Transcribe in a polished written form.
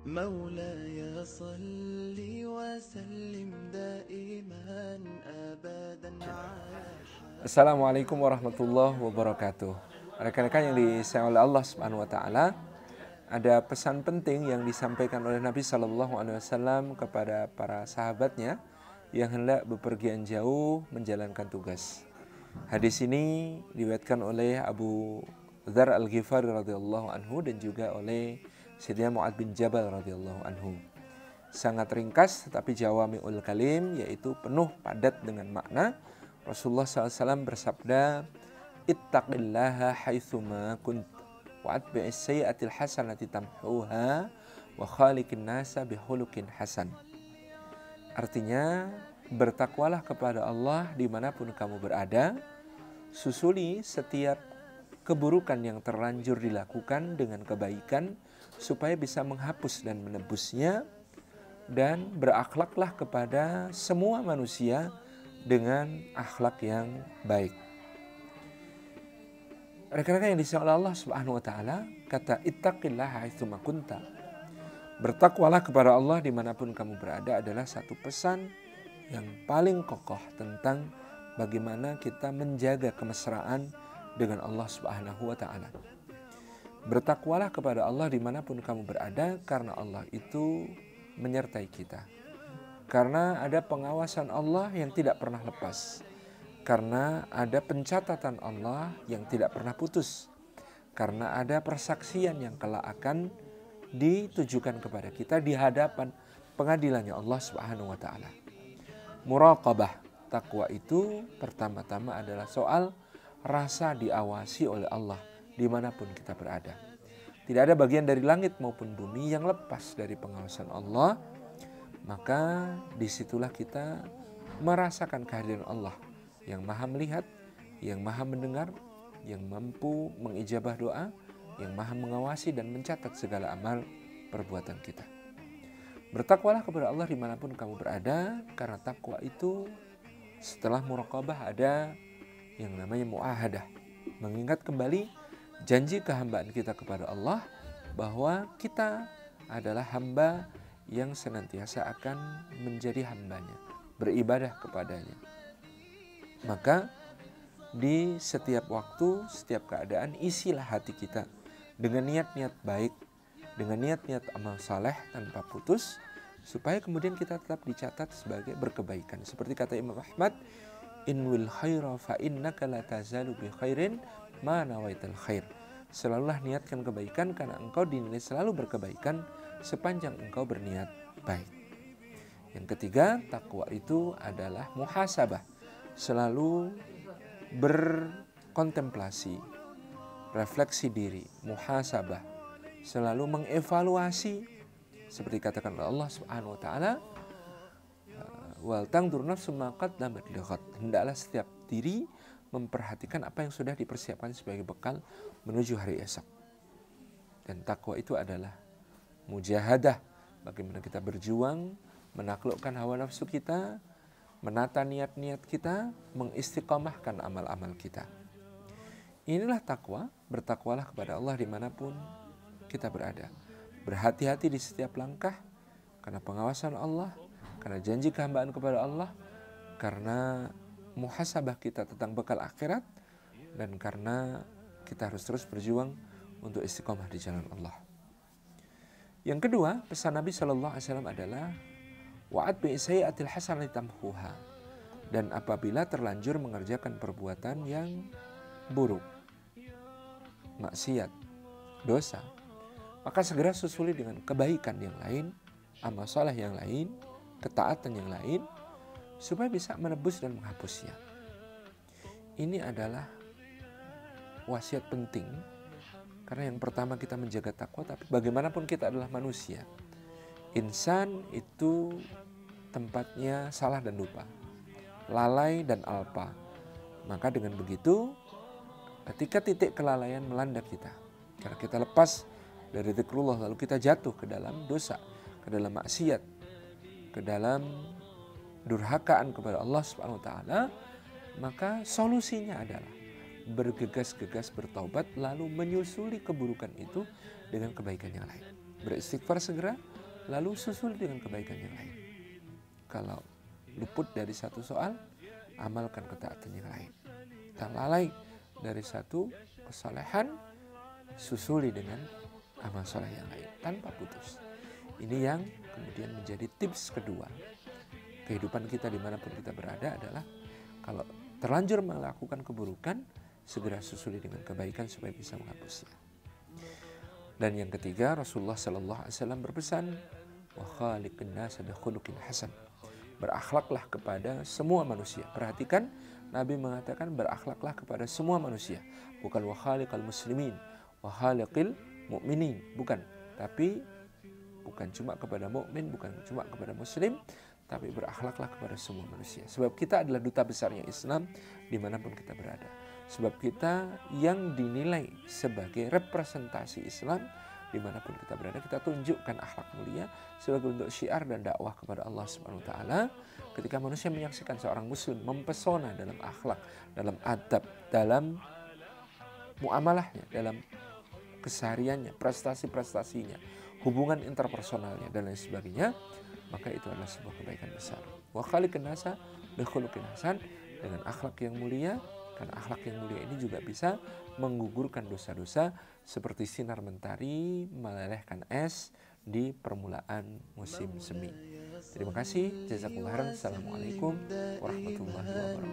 مولاي صل وسلم دائما أبدا على Assalamualaikum warahmatullahi wabarakatuh. Rekan-rekan yang disayang oleh Allah Subhanahu wa taala, ada pesan penting yang disampaikan oleh Nabi Shallallahu alaihi wasallam kepada para sahabatnya yang hendak bepergian jauh menjalankan tugas. Hadis ini diriwayatkan oleh Abu Dzar Al-Ghifari radhiyallahu anhu dan juga oleh Sayyidina Mu'adz bin Jabal radhiyallahu anhu. Sangat ringkas tetapi jawami'ul kalim, yaitu penuh padat dengan makna. Rasulullah SAW bersabda, ittaqillaha haitsuma kunt wa atbi'is sayyi'atil hasanati tamhuha wa khaliqin nasa bihulukin hasan. Artinya, bertakwalah kepada Allah dimanapun kamu berada, susuli setiap keburukan yang terlanjur dilakukan dengan kebaikan supaya bisa menghapus dan menebusnya, dan berakhlaklah kepada semua manusia dengan akhlak yang baik. Rekan-rekan yang disayang oleh Allah Subhanahu wa taala, kata ittaqillaha haitsuma kunta, bertakwalah kepada Allah dimanapun kamu berada, adalah satu pesan yang paling kokoh tentang bagaimana kita menjaga kemesraan dengan Allah Subhanahu wa taala. Bertakwalah kepada Allah dimanapun kamu berada, karena Allah itu menyertai kita. Karena ada pengawasan Allah yang tidak pernah lepas. Karena ada pencatatan Allah yang tidak pernah putus. Karena ada persaksian yang kelak akan ditujukan kepada kita di hadapan pengadilannya Allah Subhanahu wa taala. Muraqabah, takwa itu pertama-tama adalah soal rasa diawasi oleh Allah dimanapun kita berada. Tidak ada bagian dari langit maupun bumi yang lepas dari pengawasan Allah. Maka disitulah kita merasakan kehadiran Allah yang maha melihat, yang maha mendengar, yang mampu mengijabah doa, yang maha mengawasi dan mencatat segala amal perbuatan kita. Bertakwalah kepada Allah dimanapun kamu berada, karena takwa itu setelah muraqabah ada yang namanya muahadah, mengingat kembali janji kehambaan kita kepada Allah bahwa kita adalah hamba yang senantiasa akan menjadi hambanya, beribadah kepadanya. Maka di setiap waktu, setiap keadaan, isilah hati kita dengan niat-niat baik, dengan niat-niat amal saleh tanpa putus, supaya kemudian kita tetap dicatat sebagai berkebaikan. Seperti kata Imam Ahmad, inwil khaira fa innaka la tazalu bi khairin ma nawaital khair. Selalulah niatkan kebaikan, karena engkau dinilai selalu berkebaikan sepanjang engkau berniat baik. Yang ketiga, takwa itu adalah muhasabah, selalu berkontemplasi, refleksi diri, muhasabah, selalu mengevaluasi, seperti katakan Allah Subhanahu wa taala, wal tangdur nafsum ma qaddamat lighad. Hendaklah setiap diri memperhatikan apa yang sudah dipersiapkan sebagai bekal menuju hari esok. Dan takwa itu adalah mujahadah, bagaimana kita berjuang menaklukkan hawa nafsu kita, menata niat-niat kita, mengistiqomahkan amal-amal kita. Inilah takwa. Bertakwalah kepada Allah dimanapun kita berada. Berhati-hati di setiap langkah, karena pengawasan Allah, karena janji kehambaan kepada Allah, karena muhasabah kita tentang bekal akhirat, dan karena kita harus terus berjuang untuk istiqomah di jalan Allah. Yang kedua, pesan Nabi SAW adalah wa'ad bi'isayyatil hasanati tamhuha. Dan apabila terlanjur mengerjakan perbuatan yang buruk, maksiat, dosa, maka segera susuli dengan kebaikan yang lain, amal saleh yang lain, ketaatan yang lain, supaya bisa menebus dan menghapusnya. Ini adalah wasiat penting, karena yang pertama kita menjaga takwa, tapi bagaimanapun kita adalah manusia. Insan itu tempatnya salah dan lupa, lalai dan alpa. Maka dengan begitu, ketika titik kelalaian melanda kita, karena kita lepas dari zikrullah, lalu kita jatuh ke dalam dosa, ke dalam maksiat, ke dalam durhakaan kepada Allah Subhanahu wa taala, maka solusinya adalah bergegas-gegas bertaubat, lalu menyusuli keburukan itu dengan kebaikan yang lain. beristighfar segera, lalu susul dengan kebaikan yang lain. Kalau luput dari satu soal, amalkan ketaatan yang lain. Kita lalai dari satu kesalehan, susuli dengan amal soleh yang lain tanpa putus. Ini yang kemudian menjadi tips kedua. Kehidupan kita dimanapun kita berada adalah kalau terlanjur melakukan keburukan, segera susuli dengan kebaikan supaya bisa menghapusnya. Dan yang ketiga, Rasulullah SAW berpesan, wa khaliqin nasa bi khuluqin hasan. Berakhlaklah kepada semua manusia. Perhatikan, Nabi mengatakan berakhlaklah kepada semua manusia, bukan wa khaliqal muslimin, wa khaliqil mu'minin, bukan. Tapi bukan cuma kepada mukmin, bukan cuma kepada muslim, tapi berakhlaklah kepada semua manusia. Sebab kita adalah duta besarnya Islam dimanapun kita berada. Sebab kita yang dinilai sebagai representasi Islam dimanapun kita berada, kita tunjukkan akhlak mulia sebagai bentuk syiar dan dakwah kepada Allah Subhanahu Wa Taala. Ketika manusia menyaksikan seorang muslim mempesona dalam akhlak, dalam adab, dalam muamalahnya, dalam kesehariannya, prestasi-prestasinya, hubungan interpersonalnya dan lain sebagainya, maka itu adalah sebuah kebaikan besar. Wa khaliqin nasa bi khuluqin hasan, dengan akhlak yang mulia, karena akhlak yang mulia ini juga bisa menggugurkan dosa-dosa seperti sinar mentari melelehkan es di permulaan musim semi. Terima kasih. Jazakumullah khairan. Assalamualaikum warahmatullahi wabarakatuh.